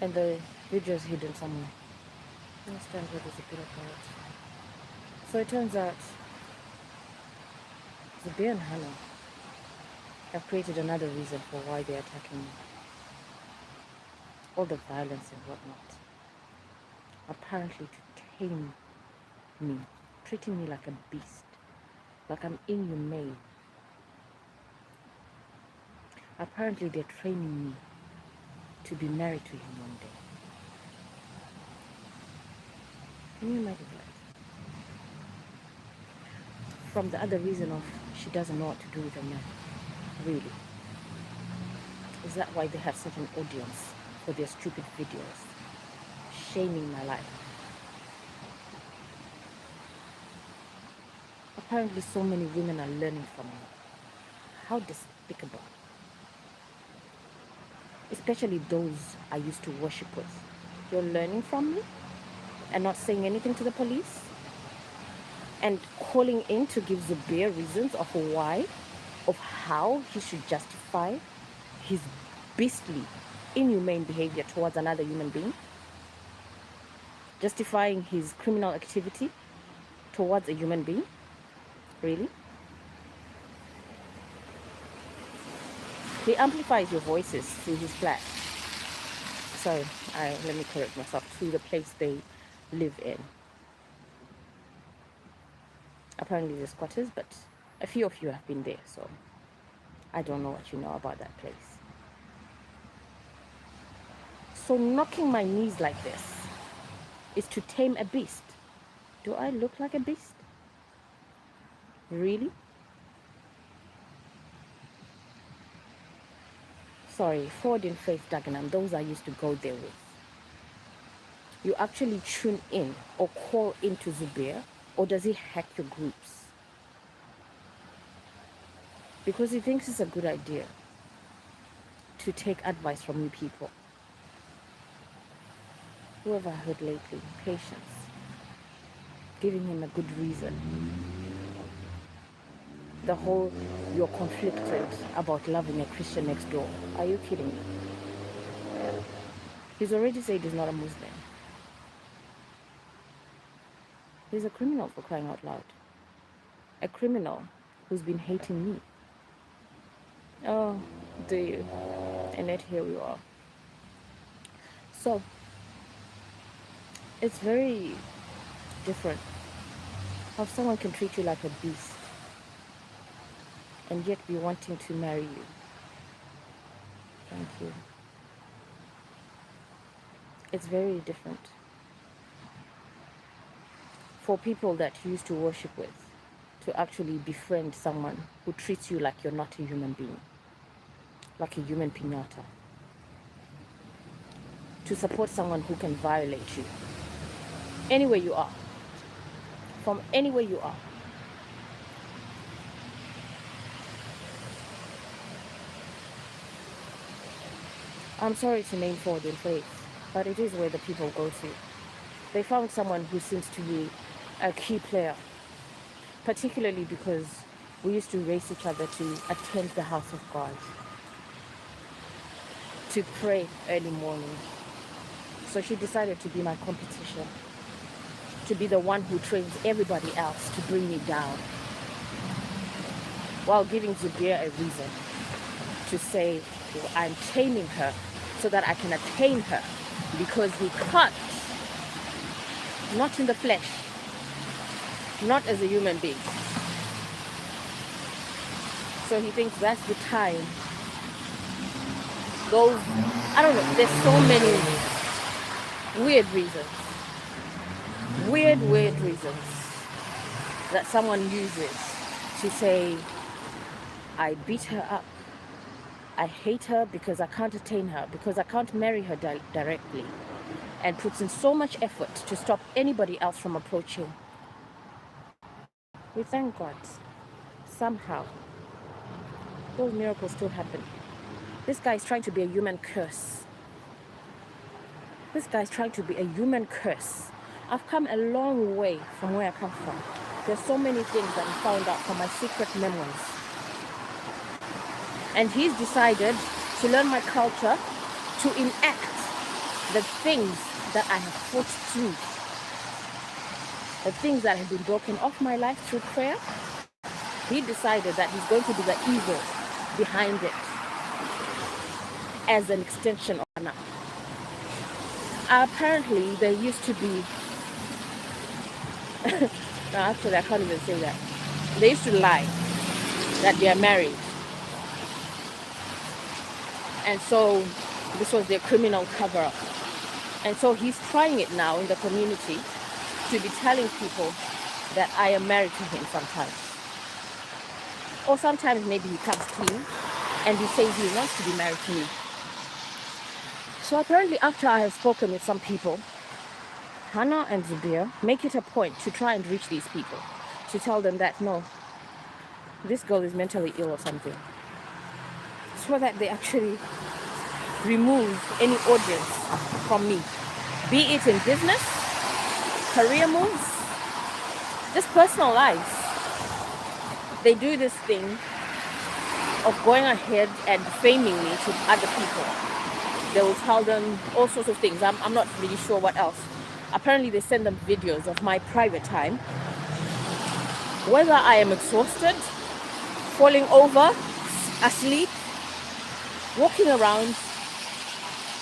And the video is hidden somewhere. I understand where there's a bit of it. So it turns out Zubir and Hannah have created another reason for why they're attacking me. All the violence and whatnot. Apparently to tame me, treating me like a beast, like I'm inhumane. Apparently they're training me to be married to him one day. Can you imagine that? From the other reason of she doesn't know what to do with a man. Really? Is that why they have such an audience for their stupid videos? Shaming my life. Apparently so many women are learning from me. How despicable. Especially those I used to worship with. You're learning from me and not saying anything to the police? And calling in to give Zubir reasons of why, of how he should justify his beastly, inhumane behavior towards another human being? Justifying his criminal activity towards a human being? Really? He amplifies your voices through his flat. Sorry, let me correct myself. Through the place they live in. Apparently they're squatters, but a few of you have been there, so I don't know what you know about that place. So knocking my knees like this is to tame a beast. Do I look like a beast? Really? Sorry, Ford in Faith Dagenham, those I used to go there with. You actually tune in or call into Zubir, or does he hack your groups? Because he thinks it's a good idea to take advice from you people. Who have I heard lately? Patience. Giving him a good reason. The whole, you're conflicted about loving a Christian next door. Are you kidding me? Yeah. He's already said he's not a Muslim. He's a criminal, for crying out loud. A criminal who's been hating me. Oh, do you? And yet here we are. So, it's very different how someone can treat you like a beast and yet be wanting to marry you. Thank you. It's very different. For people that you used to worship with, to actually befriend someone who treats you like you're not a human being, like a human piñata. To support someone who can violate you, anywhere you are, from anywhere you are. I'm sorry to name Ford in Faith, but it is where the people go to. They found someone who seems to be a key player, particularly because we used to race each other to attend the house of God, to pray early morning. So she decided to be my competition, to be the one who trains everybody else to bring me down, while giving Zubir a reason to say, well, I'm taming her so that I can attain her, because he can't, not in the flesh, not as a human being. So he thinks that's the time. Those, I don't know, there's so many weird reasons. Weird reasons that someone uses to say, I beat her up. I hate her because I can't attain her, because I can't marry her directly, and puts in so much effort to stop anybody else from approaching. We thank God. Somehow, those miracles still happen. This guy is trying to be a human curse. This guy is trying to be a human curse. I've come a long way from where I come from. There's so many things that I found out from my secret memoirs. And he's decided to learn my culture, to enact the things that I have fought through, the things that have been broken off my life through prayer, he decided that he's going to do the evil behind it as an extension of Anna. Apparently, there used to be, no, actually, I can't even say that. They used to lie that they are married. And so this was their criminal cover-up. And so he's trying it now in the community to be telling people that I am married to him sometimes. Or sometimes maybe he comes clean and he says he wants to be married to me. So apparently after I have spoken with some people, Hannah and Zubir make it a point to try and reach these people, to tell them that no, this girl is mentally ill or something, so that they actually remove any audience from me, be it in business, career moves, just personal lives. They do this thing of going ahead and defaming me to other people. They will tell them all sorts of things. I'm not really sure what else. Apparently they send them videos of my private time, whether I am exhausted, falling over, asleep, walking around,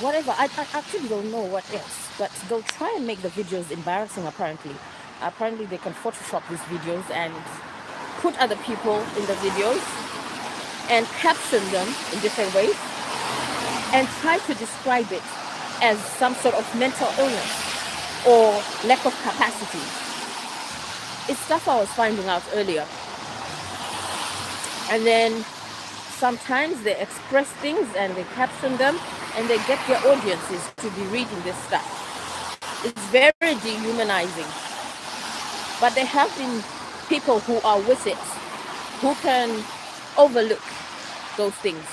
whatever. I actually don't know what else, but they'll try and make the videos embarrassing apparently. Apparently they can Photoshop these videos and put other people in the videos and caption them in different ways and try to describe it as some sort of mental illness or lack of capacity. It's stuff I was finding out earlier. And then sometimes they express things and they caption them and they get their audiences to be reading this stuff. It's very dehumanizing. But there have been people who are with it, who can overlook those things.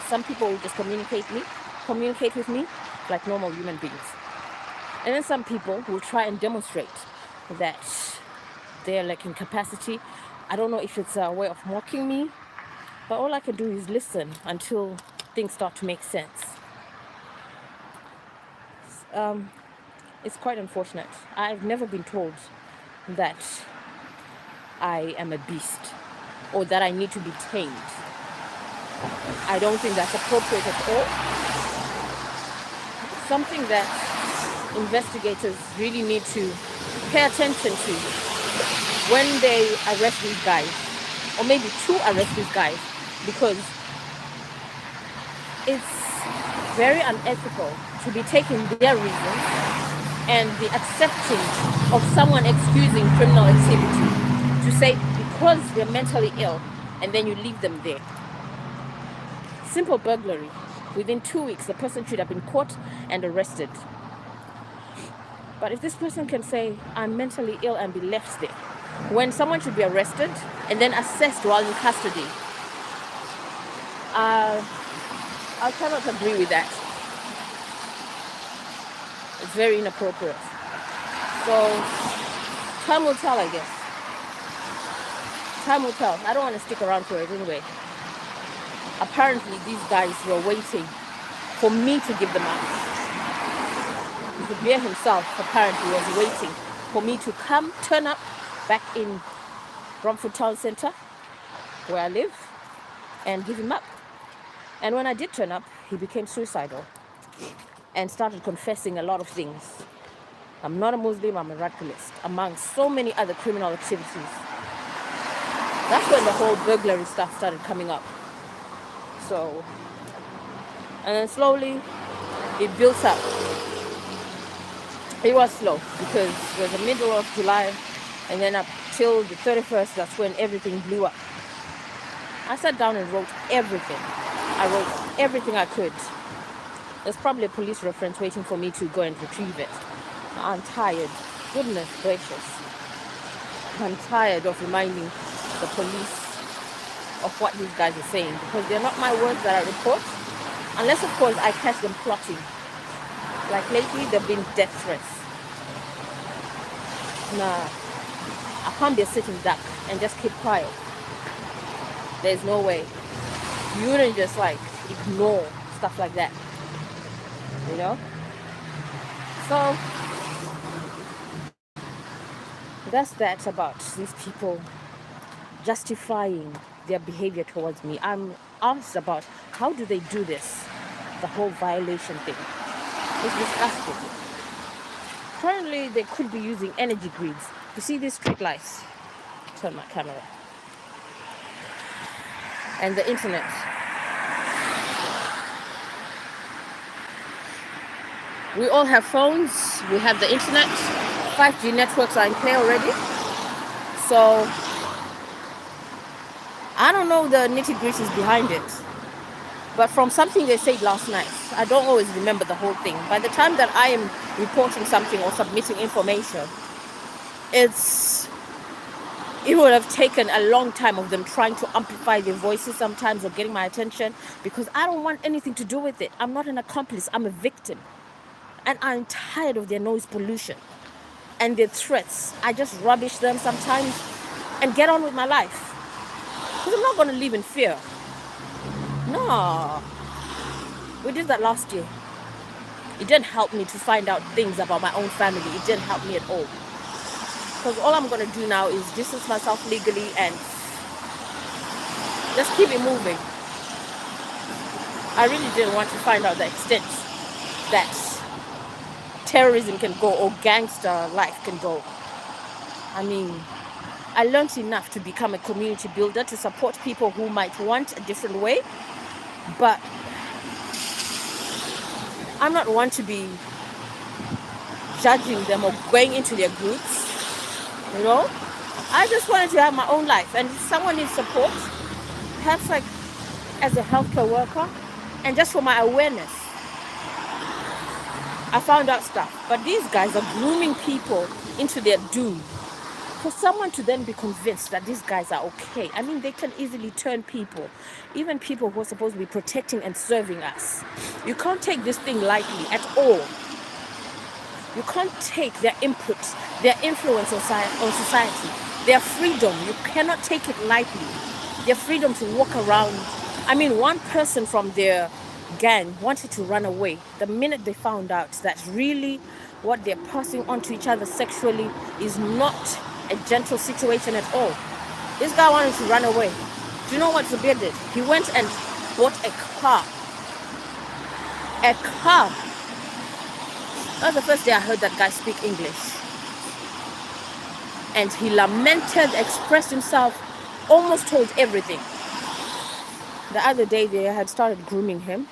Some people will just communicate with me like normal human beings. And then some people will try and demonstrate that they're lacking capacity. I don't know if it's a way of mocking me, but all I can do is listen until things start to make sense. It's quite unfortunate. I've never been told that I am a beast or that I need to be tamed. I don't think that's appropriate at all. Something that investigators really need to pay attention to when they arrest these guys, or maybe to arrest these guys, because it's very unethical to be taking their reasons and be accepting of someone excusing criminal activity to say because they're mentally ill and then you leave them there. Simple burglary. Within 2 weeks, the person should have been caught and arrested. But if this person can say, I'm mentally ill and be left there, when someone should be arrested and then assessed while in custody, I cannot agree with that. It's very inappropriate. So, time will tell, I guess. Time will tell. I don't want to stick around for it anyway. Apparently, these guys were waiting for me to give them up. The bear himself apparently was waiting for me to turn up back in Bromford Town Centre, where I live, and give him up. And when I did turn up, he became suicidal and started confessing a lot of things. I'm not a Muslim, I'm a radicalist, among so many other criminal activities. That's when the whole burglary stuff started coming up. So, and then slowly it built up. It was slow because it was the middle of July, and then up till the 31st, that's when everything blew up. I sat down and wrote everything. I wrote everything I could. There's probably a police reference waiting for me to go and retrieve it. I'm tired. Goodness gracious. I'm tired of reminding the police of what these guys are saying, because they're not my words that I report, unless of course I catch them plotting. Like lately, there've been death threats. Nah, I can't be a sitting duck and just keep quiet. There's no way. You wouldn't just like ignore stuff like that, you know? So that's that about these people justifying their behavior towards me. I'm asked about how do they do this, the whole violation thing. It's disgusting. Currently, they could be using energy grids. You see these street lights? Turn my camera. And the internet. We all have phones. We have the internet. 5G networks are in play already. So I don't know the nitty-gritties behind it. But from something they said last night, I don't always remember the whole thing. By the time that I am reporting something or submitting information, it would have taken a long time of them trying to amplify their voices sometimes or getting my attention, because I don't want anything to do with it. I'm not an accomplice. I'm a victim. And I'm tired of their noise pollution and their threats. I just rubbish them sometimes and get on with my life. Because I'm not going to live in fear. No. We did that last year. It didn't help me to find out things about my own family. It didn't help me at all. Because all I'm going to do now is distance myself legally and just keep it moving. I really didn't want to find out the extent that terrorism can go or gangster life can go. I mean, I learned enough to become a community builder, to support people who might want a different way. But I'm not one to be judging them or going into their groups. You know, I just wanted to have my own life, and if someone needs support, perhaps like as a healthcare worker, and just for my awareness, I found out stuff. But these guys are grooming people into their doom. For someone to then be convinced that these guys are okay, I mean, they can easily turn people, even people who are supposed to be protecting and serving us. You can't take this thing lightly at all. You can't take their input, their influence on society, their freedom. You cannot take it lightly. Their freedom to walk around. I mean, one person from their gang wanted to run away. The minute they found out that really what they're passing on to each other sexually is not a gentle situation at all, this guy wanted to run away. Do you know what Zabir did? He went and bought a car. A car. That was the first day I heard that guy speak English. And he lamented, expressed himself, almost told everything. The other day they had started grooming him.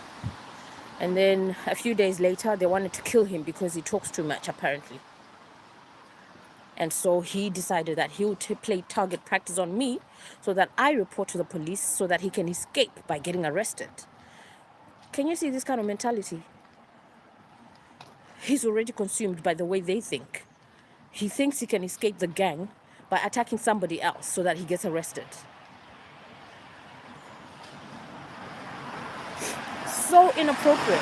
And then a few days later, they wanted to kill him because he talks too much, apparently. And so he decided that he would play target practice on me so that I report to the police so that he can escape by getting arrested. Can you see this kind of mentality? He's already consumed by the way they think. He thinks he can escape the gang by attacking somebody else so that he gets arrested. So inappropriate.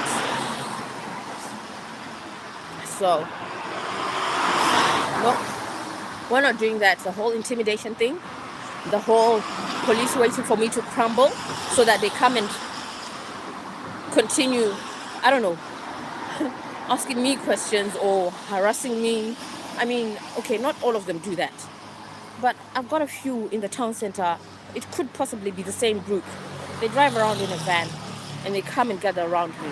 So, no, we're not doing that. The whole intimidation thing, the whole police waiting for me to crumble so that they come and continue, I don't know, asking me questions or harassing me. I mean, okay, not all of them do that. But I've got a few in the town center. It could possibly be the same group. They drive around in a van and they come and gather around me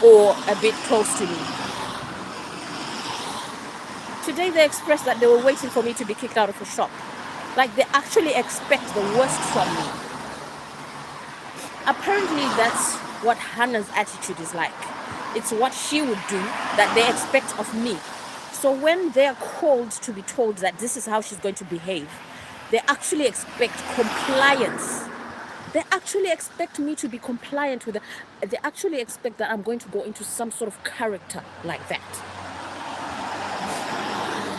or a bit close to me. Today they expressed that they were waiting for me to be kicked out of a shop. Like they actually expect the worst from me. Apparently that's what Hannah's attitude is like. It's what she would do that they expect of me. So when they are called to be told that this is how she's going to behave, they actually expect compliance. They actually expect me to be compliant with it. They actually expect that I'm going to go into some sort of character like that.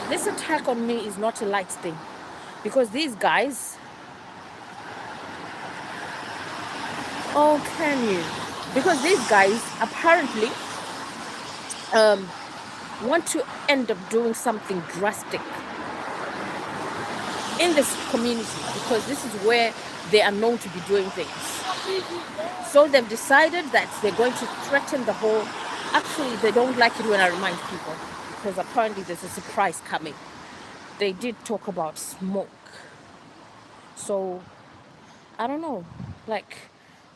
This attack on me is not a light thing, because these guys, oh, can you? Because these guys apparently want to end up doing something drastic in this community, because this is where they are known to be doing things. So they've decided that they're going to threaten the whole Actually, they don't like it when I remind people because apparently there's a surprise coming. They did talk about smoke. So, I don't know. Like,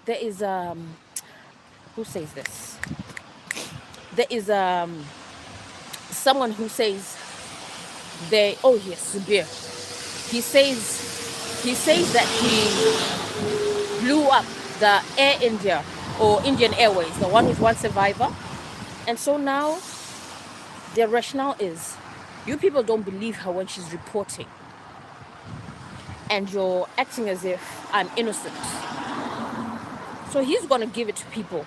there is, who says this? There is, someone who says oh yes, Zubir. He says that he blew up the Air India or Indian Airways, the one with one survivor. And so now their rationale is, you people don't believe her when she's reporting. And you're acting as if I'm innocent. So he's going to give it to people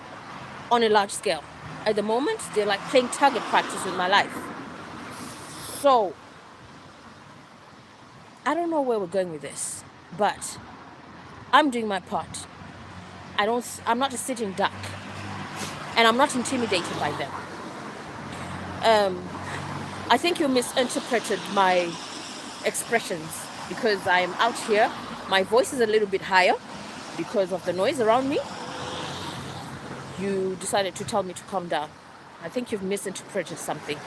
on a large scale. At the moment, they're like playing target practice with my life. So, I don't know where we're going with this, but I'm doing my part. I'm not a sitting duck, and I'm not intimidated by them. I think you misinterpreted my expressions because I am out here. My voice is a little bit higher because of the noise around me. You decided to tell me to calm down. I think you've misinterpreted something.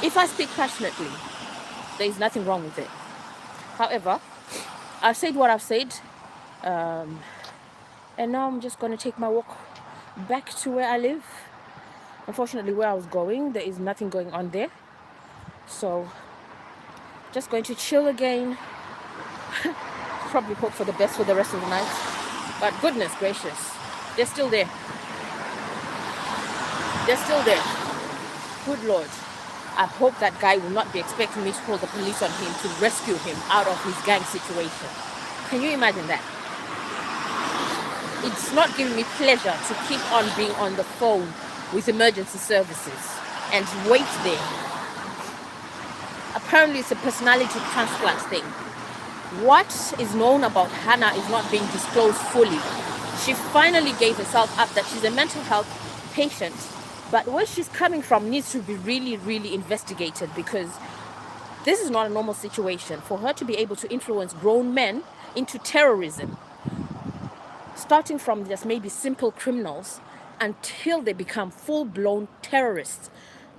If I speak passionately, there is nothing wrong with it. However, I've said what I've said, and now I'm just going to take my walk back to where I live. Unfortunately, where I was going, there is nothing going on there. So, just going to chill again. Probably hope for the best for the rest of the night. But goodness gracious, they're still there. They're still there. Good Lord. I hope that guy will not be expecting me to call the police on him to rescue him out of his gang situation. Can you imagine that? It's not giving me pleasure to keep on being on the phone with emergency services and wait there. Apparently it's a personality transplant thing. What is known about Hannah is not being disclosed fully. She finally gave herself up that she's a mental health patient, but where she's coming from needs to be really, really investigated, because this is not a normal situation for her to be able to influence grown men into terrorism, starting from just maybe simple criminals until they become full-blown terrorists.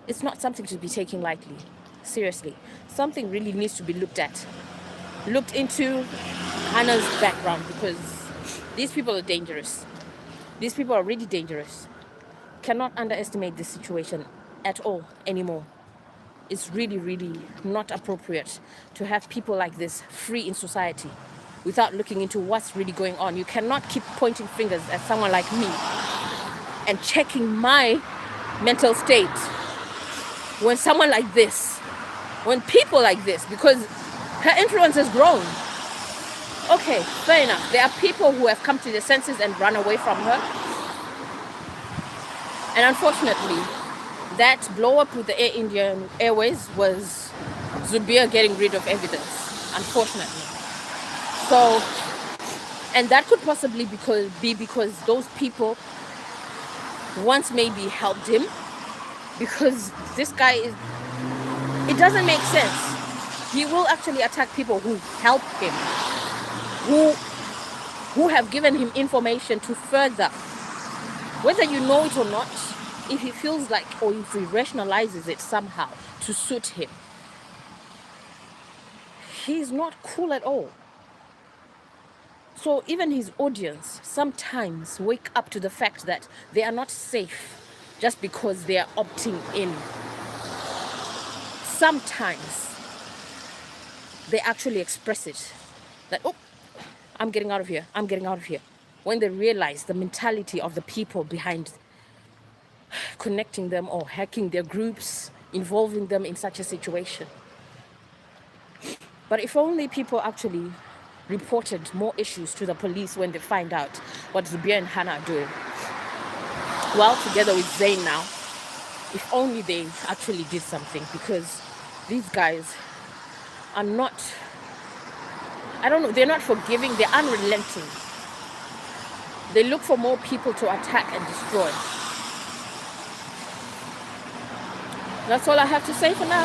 It's not something to be taken lightly. Seriously, something really needs to be looked into Hannah's background, because these people are dangerous. These people are really dangerous. Cannot underestimate this situation at all anymore. It's really, really not appropriate to have people like this free in society without looking into what's really going on. You cannot keep pointing fingers at someone like me and checking my mental state when someone like this, when people like this, because her influence has grown. Okay, fair enough. There are people who have come to their senses and run away from her. And unfortunately, that blow up with the Air Indian Airways was Zubir getting rid of evidence, unfortunately. So, and that could possibly be because those people once maybe helped him, because this guy it doesn't make sense. He will actually attack people who help him, who have given him information to further, whether you know it or not. If he feels like, or if he rationalizes it somehow to suit him, he's not cool at all. So even his audience sometimes wake up to the fact that they are not safe just because they are opting in. Sometimes they actually express it, that, oh, I'm getting out of here, I'm getting out of here, when they realize the mentality of the people behind connecting them or hacking their groups, involving them in such a situation. But if only people actually reported more issues to the police when they find out what Zubir and Hannah are doing. Well, together with Zayn now, if only they actually did something, because these guys are not, I don't know, they're not forgiving, they're unrelenting. They look for more people to attack and destroy. That's all I have to say for now.